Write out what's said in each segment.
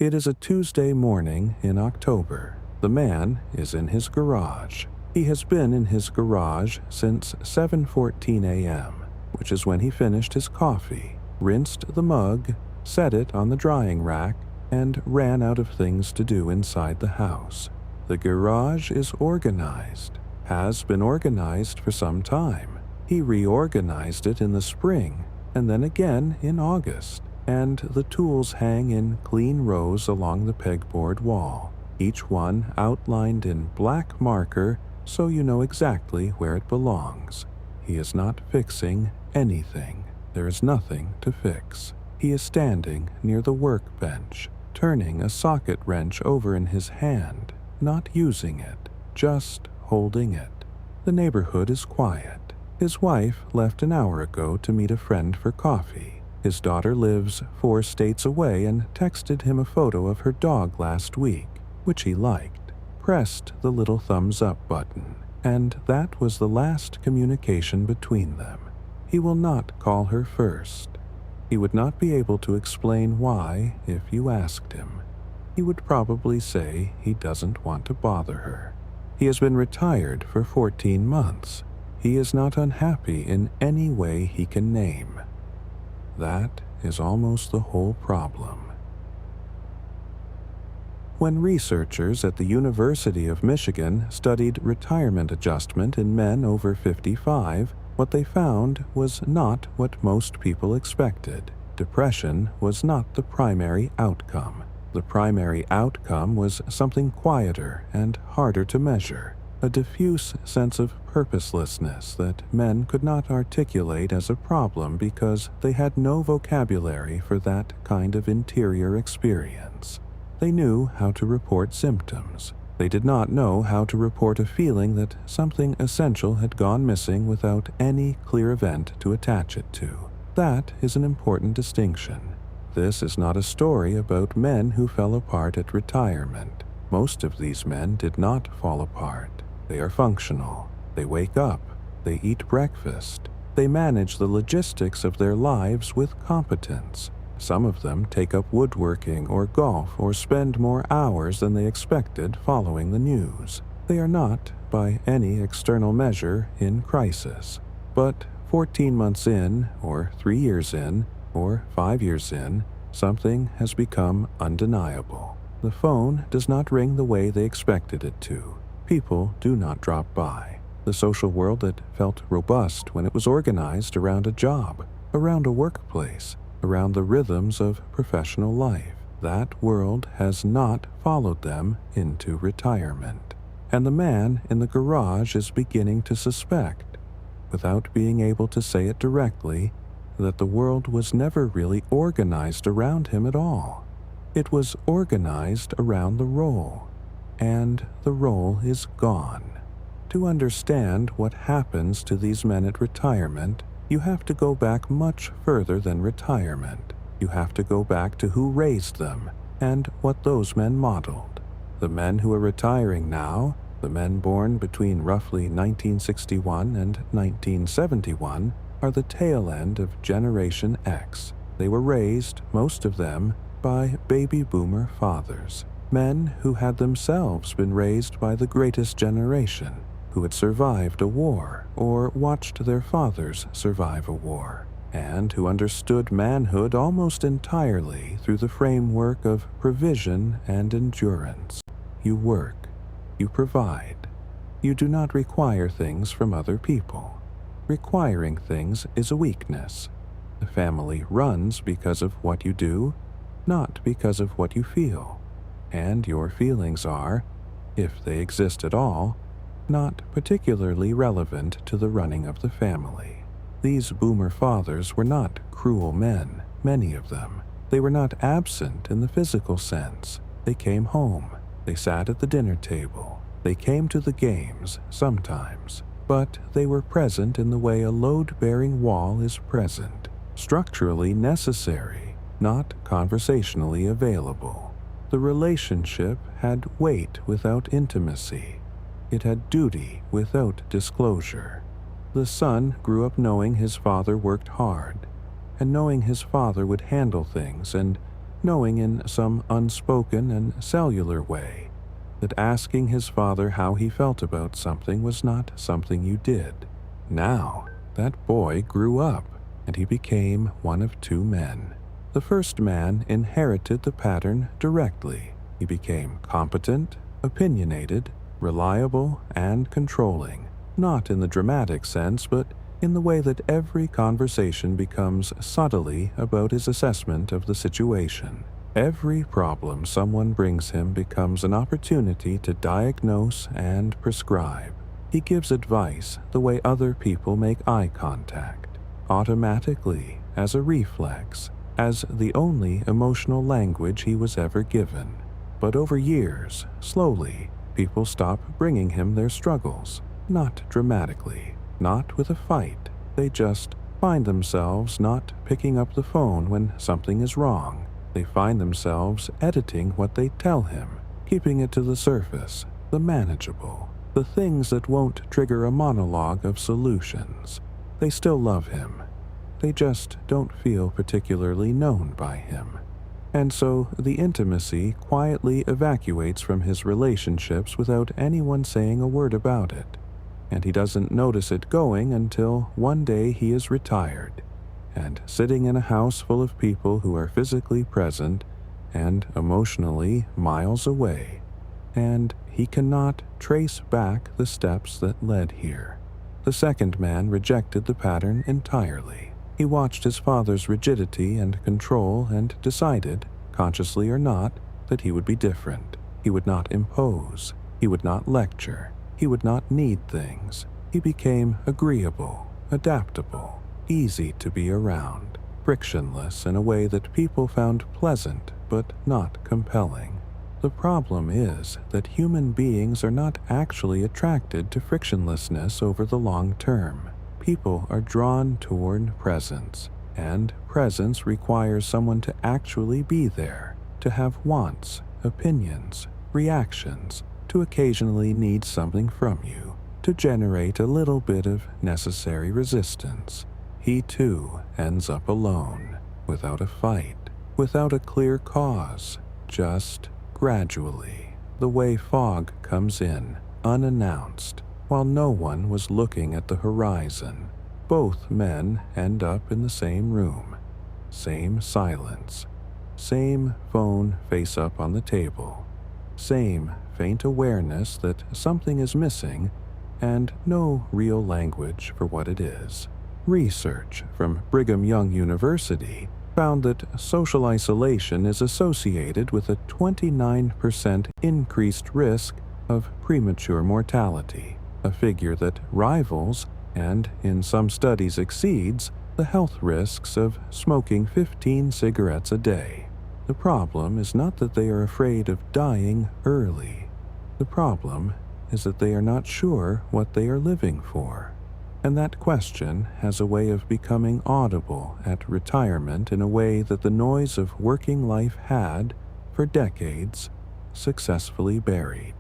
It is a Tuesday morning in October. The man is in his garage. He has been in his garage since 7:14 a.m., which is when he finished his coffee, rinsed the mug, set it on the drying rack, and ran out of things to do inside the house. The garage is organized, has been organized for some time. He reorganized it in the spring, and then again in August, and the tools hang in clean rows along the pegboard wall, each one outlined in black marker so you know exactly where it belongs. He is not fixing anything. There is nothing to fix. He is standing near the workbench, turning a socket wrench over in his hand, not using it, just holding it. The neighborhood is quiet. His wife left an hour ago to meet a friend for coffee. His daughter lives 4 states away and texted him a photo of her dog last week, which he liked, pressed the little thumbs up button, and that was the last communication between them. He will not call her first. He would not be able to explain why if you asked him. He would probably say he doesn't want to bother her. He has been retired for 14 months. He is not unhappy in any way he can name. That is almost the whole problem. When researchers at the University of Michigan studied retirement adjustment in men over 55, what they found was not what most people expected. Depression was not the primary outcome. The primary outcome was something quieter and harder to measure, a diffuse sense of purposelessness that men could not articulate as a problem because they had no vocabulary for that kind of interior experience. They knew how to report symptoms. They did not know how to report a feeling that something essential had gone missing without any clear event to attach it to. That is an important distinction. This is not a story about men who fell apart at retirement. Most of these men did not fall apart. They are functional. They wake up. They eat breakfast. They manage the logistics of their lives with competence. Some of them take up woodworking or golf or spend more hours than they expected following the news. They are not, by any external measure, in crisis. But 14 months in, or 3 years in, or 5 years in, something has become undeniable. The phone does not ring the way they expected it to. People do not drop by. The social world that felt robust when it was organized around a job, around a workplace, around the rhythms of professional life, that world has not followed them into retirement. And the man in the garage is beginning to suspect, without being able to say it directly, that the world was never really organized around him at all. It was organized around the role, and the role is gone. To understand what happens to these men at retirement, you have to go back much further than retirement. You have to go back to who raised them and what those men modeled. The men who are retiring now, the men born between roughly 1961 and 1971, are the tail end of Generation X. They were raised, most of them, by baby boomer fathers, men who had themselves been raised by the greatest generation, who had survived a war or watched their fathers survive a war, and who understood manhood almost entirely through the framework of provision and endurance. You work, you provide. You do not require things from other people. Requiring things is a weakness. The family runs because of what you do, not because of what you feel. And your feelings are, if they exist at all, not particularly relevant to the running of the family. These boomer fathers were not cruel men, many of them. They were not absent in the physical sense. They came home. They sat at the dinner table. They came to the games, sometimes. But they were present in the way a load-bearing wall is present, structurally necessary, not conversationally available. The relationship had weight without intimacy. It had duty without disclosure. The son grew up knowing his father worked hard, and knowing his father would handle things and knowing in some unspoken and cellular way that asking his father how he felt about something was not something you did. Now, that boy grew up, and he became one of two men. The first man inherited the pattern directly. He became competent, opinionated, reliable, and controlling, not in the dramatic sense, but in the way that every conversation becomes subtly about his assessment of the situation. Every problem someone brings him becomes an opportunity to diagnose and prescribe. He gives advice the way other people make eye contact, automatically, as a reflex, as the only emotional language he was ever given. But over years, slowly, people stop bringing him their struggles, not dramatically, not with a fight. They just find themselves not picking up the phone when something is wrong. They find themselves editing what they tell him, keeping it to the surface, the manageable, the things that won't trigger a monologue of solutions. They still love him. They just don't feel particularly known by him. And so the intimacy quietly evacuates from his relationships without anyone saying a word about it. And he doesn't notice it going until one day he is retired and sitting in a house full of people who are physically present and emotionally miles away, and he cannot trace back the steps that led here. The second man rejected the pattern entirely. He watched his father's rigidity and control and decided, consciously or not, that he would be different. He would not impose. He would not lecture. He would not need things. He became agreeable, adaptable, easy to be around, frictionless in a way that people found pleasant but not compelling. The problem is that human beings are not actually attracted to frictionlessness over the long term. People are drawn toward presence, and presence requires someone to actually be there, to have wants, opinions, reactions, to occasionally need something from you, to generate a little bit of necessary resistance. He too ends up alone, without a fight, without a clear cause, just gradually, the way fog comes in, unannounced, while no one was looking at the horizon. Both men end up in the same room, same silence, same phone face up on the table, same faint awareness that something is missing, and no real language for what it is. Research from Brigham Young University found that social isolation is associated with a 29% increased risk of premature mortality, a figure that rivals and in some studies exceeds the health risks of smoking 15 cigarettes a day. The problem is not that they are afraid of dying early. The problem is that they are not sure what they are living for. And that question has a way of becoming audible at retirement in a way that the noise of working life had, for decades, successfully buried.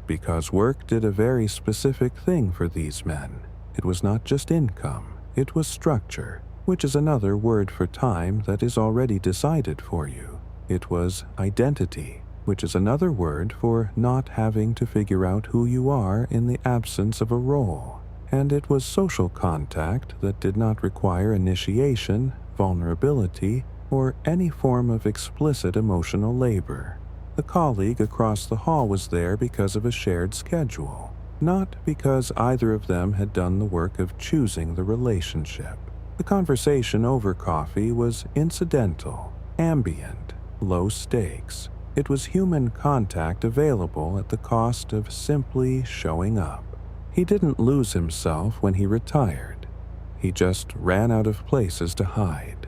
Because work did a very specific thing for these men. It was not just income, it was structure, which is another word for time that is already decided for you. It was identity, which is another word for not having to figure out who you are in the absence of a role. And it was social contact that did not require initiation, vulnerability, or any form of explicit emotional labor. The colleague across the hall was there because of a shared schedule, not because either of them had done the work of choosing the relationship. The conversation over coffee was incidental, ambient, low stakes. It was human contact available at the cost of simply showing up. He didn't lose himself when he retired. He just ran out of places to hide.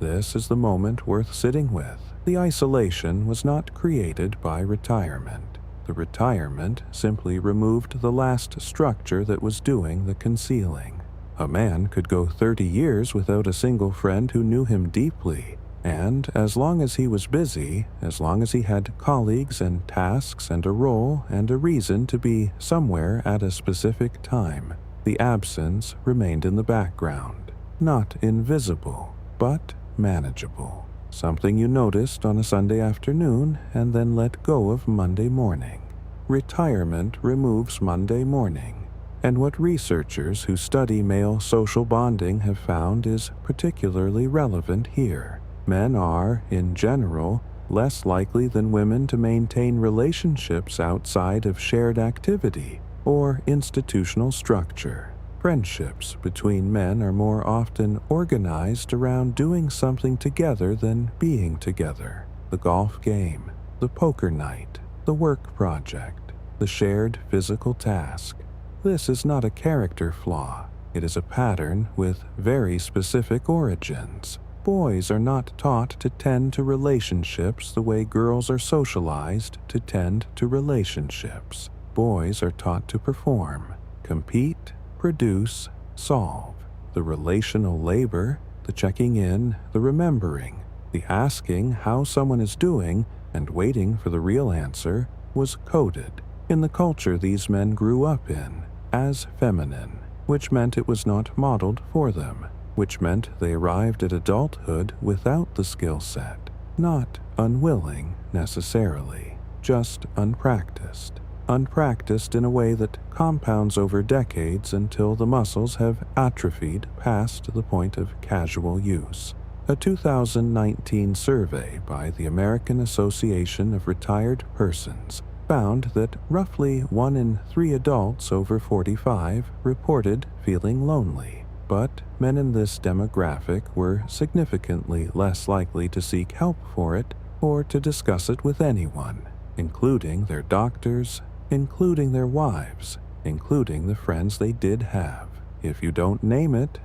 This is the moment worth sitting with. The isolation was not created by retirement. The retirement simply removed the last structure that was doing the concealing. A man could go 30 years without a single friend who knew him deeply, and as long as he was busy, as long as he had colleagues and tasks and a role and a reason to be somewhere at a specific time, the absence remained in the background, not invisible, but manageable. Something you noticed on a Sunday afternoon and then let go of Monday morning. Retirement removes Monday morning, and what researchers who study male social bonding have found is particularly relevant here. Men are, in general, less likely than women to maintain relationships outside of shared activity or institutional structure. Friendships between men are more often organized around doing something together than being together. The golf game, the poker night, the work project, the shared physical task. This is not a character flaw. It is a pattern with very specific origins. Boys are not taught to tend to relationships the way girls are socialized to tend to relationships. Boys are taught to perform, compete, produce, solve. The relational labor, the checking in, the remembering, the asking how someone is doing and waiting for the real answer was coded in the culture these men grew up in as feminine, which meant it was not modeled for them, which meant they arrived at adulthood without the skill set, not unwilling necessarily, just unpracticed. Unpracticed in a way that compounds over decades until the muscles have atrophied past the point of casual use. A 2019 survey by the American Association of Retired Persons found that roughly 1 in 3 adults over 45 reported feeling lonely, but men in this demographic were significantly less likely to seek help for it or to discuss it with anyone, including their doctors, including their wives, including the friends they did have. If you don't name it,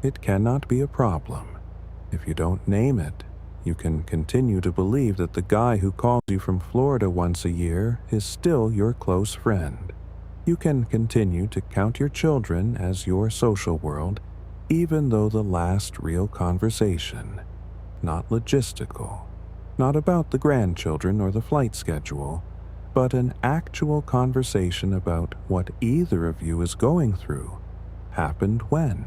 it cannot be a problem. If you don't name it, you can continue to believe that the guy who calls you from Florida once a year is still your close friend. You can continue to count your children as your social world, even though the last real conversation, not logistical, not about the grandchildren or the flight schedule, but an actual conversation about what either of you is going through, happened when.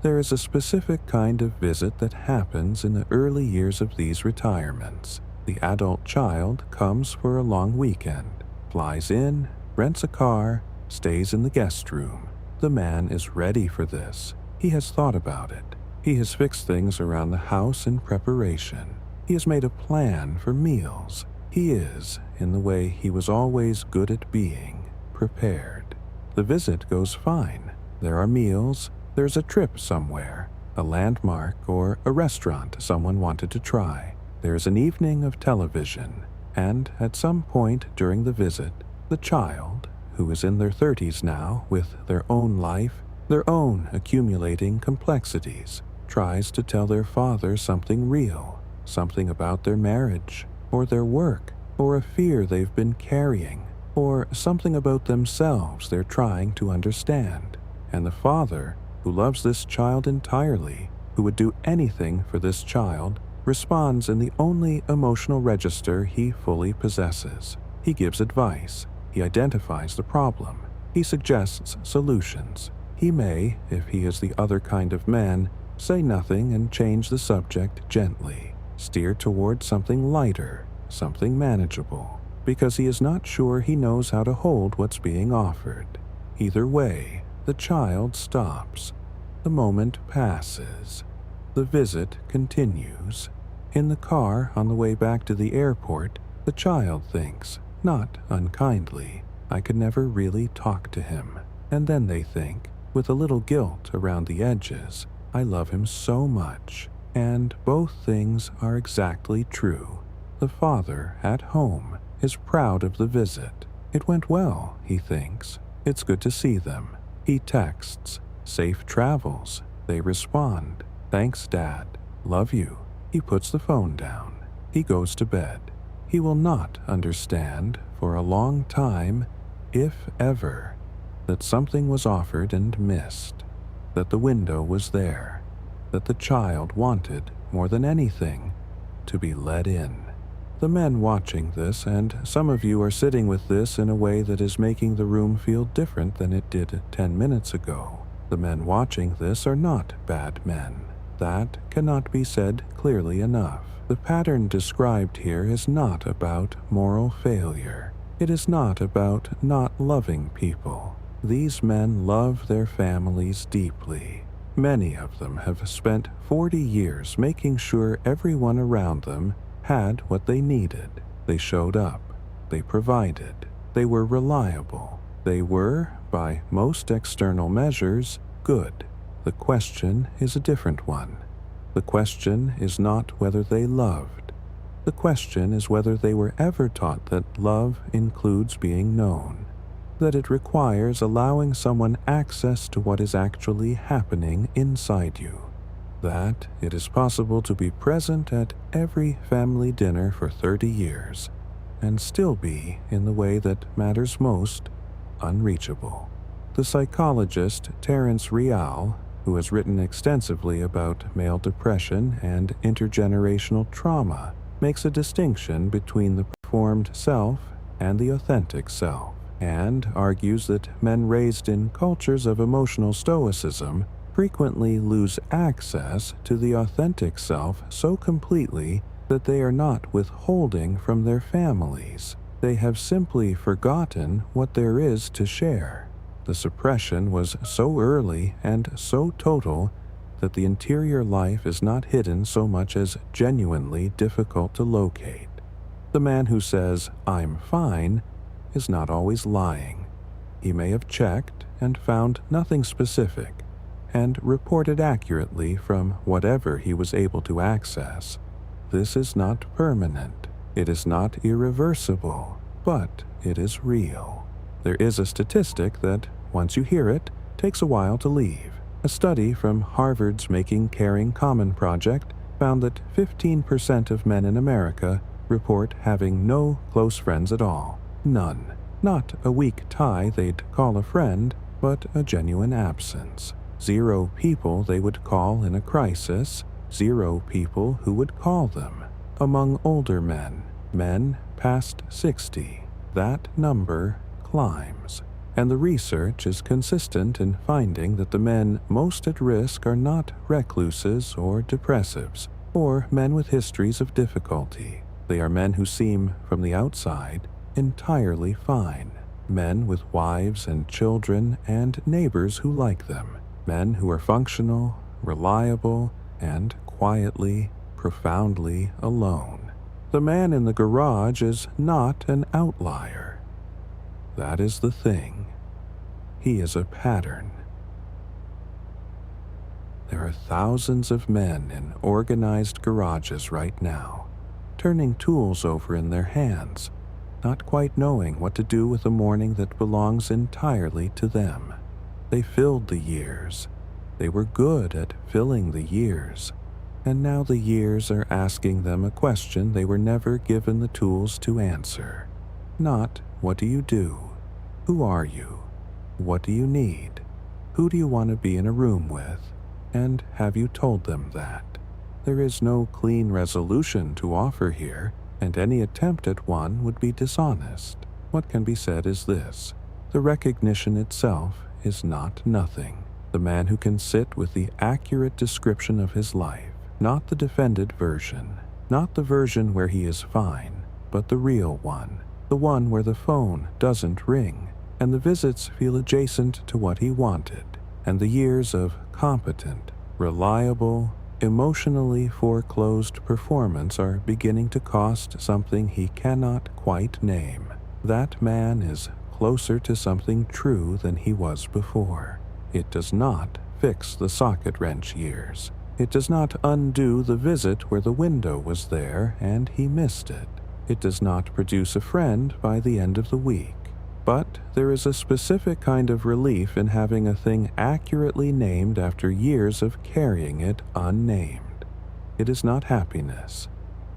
There is a specific kind of visit that happens in the early years of these retirements. The adult child comes for a long weekend, flies in, rents a car, stays in the guest room. The man is ready for this. He has thought about it. He has fixed things around the house in preparation. He has made a plan for meals. He is, in the way he was always good at being, prepared. The visit goes fine. There are meals, there's a trip somewhere, a landmark or a restaurant someone wanted to try. There's an evening of television, and at some point during the visit, the child, who is in their 30s now with their own life, their own accumulating complexities, tries to tell their father something real, something about their marriage, or their work, or a fear they've been carrying, or something about themselves they're trying to understand. And the father, who loves this child entirely, who would do anything for this child, responds in the only emotional register he fully possesses. He gives advice. He identifies the problem. He suggests solutions. He may, if he is the other kind of man, say nothing and change the subject gently, steer toward something lighter, something manageable, because he is not sure he knows how to hold what's being offered. Either way, the child stops. The moment passes. The visit continues. In the car on the way back to the airport, the child thinks, not unkindly, I could never really talk to him. And then they think, with a little guilt around the edges, I love him so much. And both things are exactly true. The father, at home, is proud of the visit. It went well, he thinks. It's good to see them. He texts, safe travels. They respond, thanks, Dad. Love you. He puts the phone down. He goes to bed. He will not understand for a long time, if ever, that something was offered and missed, that the window was there, that the child wanted, more than anything, to be let in. The men watching this, and some of you are sitting with this in a way that is making the room feel different than it did 10 minutes ago. The men watching this are not bad men. That cannot be said clearly enough. The pattern described here is not about moral failure. It is not about not loving people. These men love their families deeply. Many of them have spent 40 years making sure everyone around them had what they needed. They showed up. They provided. They were reliable. They were, by most external measures, good. The question is a different one. The question is not whether they loved. The question is whether they were ever taught that love includes being known, that it requires allowing someone access to what is actually happening inside you, that it is possible to be present at every family dinner for 30 years and still be, in the way that matters most, unreachable. The psychologist Terence Real, who has written extensively about male depression and intergenerational trauma, makes a distinction between the performed self and the authentic self, and argues that men raised in cultures of emotional stoicism frequently lose access to the authentic self so completely that they are not withholding from their families. They have simply forgotten what there is to share. The suppression was so early and so total that the interior life is not hidden so much as genuinely difficult to locate. The man who says, "I'm fine," is not always lying. He may have checked and found nothing specific, and reported accurately from whatever he was able to access. This is not permanent. It is not irreversible, but it is real. There is a statistic that, once you hear it, takes a while to leave. A study from Harvard's Making Caring Common project found that 15% of men in America report having no close friends at all. None. Not a weak tie they'd call a friend, but a genuine absence. 0 people they would call in a crisis, 0 people who would call them. Among older men, men past 60, that number climbs. And the research is consistent in finding that the men most at risk are not recluses or depressives, or men with histories of difficulty. They are men who seem, from the outside, entirely fine. Men with wives and children and neighbors who like them. Men who are functional, reliable, and quietly, profoundly alone. The man in the garage is not an outlier. That is the thing. He is a pattern. There are thousands of men in organized garages right now, turning tools over in their hands, not quite knowing what to do with a morning that belongs entirely to them. They filled the years. They were good at filling the years, and now the years are asking them a question they were never given the tools to answer. Not, what do you do? Who are you? What do you need? Who do you want to be in a room with? And have you told them that? There is no clean resolution to offer here, and any attempt at one would be dishonest. What can be said is this: the recognition itself is not nothing. The man who can sit with the accurate description of his life, not the defended version, not the version where he is fine, but the real one, the one where the phone doesn't ring, and the visits feel adjacent to what he wanted, and the years of competent, reliable, emotionally foreclosed performance are beginning to cost something he cannot quite name. That man is closer to something true than he was before. It does not fix the socket wrench years. It does not undo the visit where the window was there and he missed it. It does not produce a friend by the end of the week. But there is a specific kind of relief in having a thing accurately named after years of carrying it unnamed. It is not happiness.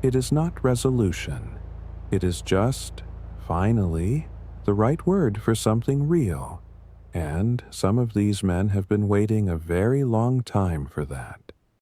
It is not resolution. It is just, finally, the right word for something real. And some of these men have been waiting a very long time for that.